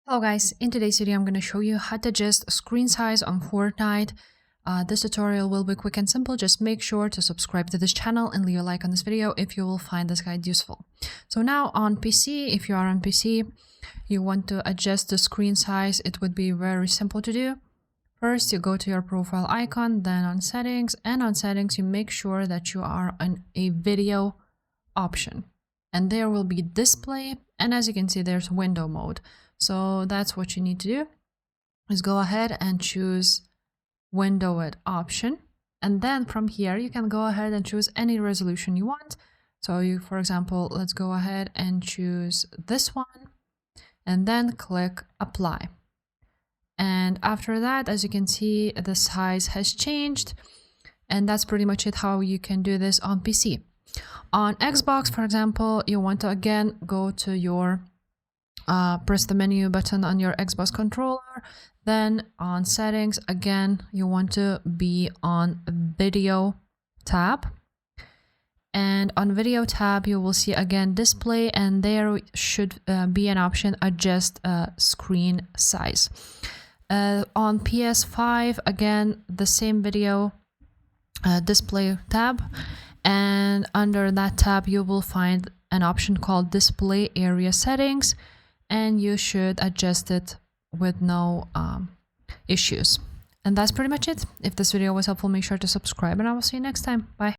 Hello guys, in today's video I'm going to show you how to adjust screen size on Fortnite. This tutorial will be quick and simple. Just make sure to subscribe to this channel and leave a like on this video if you will find this guide useful. So now on PC, if you are on PC, you want to adjust the screen size, it would be very simple to do. First, you go to your profile icon, then on settings, and on settings you make sure that you are on a video option. And there will be display, and as you can see there's window mode. So that's what you need to do, is go ahead and choose window width option. And then from here, you can go ahead and choose any resolution you want. So you, for example, let's go ahead and choose this one and then click apply. And after that, as you can see, the size has changed. And that's pretty much it, how you can do this on PC. On Xbox, for example, you want to again go to your press the menu button on your Xbox controller, then on settings, again, you want to be on video tab. And on video tab, you will see again display, and there should be an option adjust screen size. On PS5, again, the same video display tab, and under that tab, you will find an option called display area settings, and you should adjust it with no issues. And that's pretty much it. If this video was helpful, make sure to subscribe, and I will see you next time. Bye.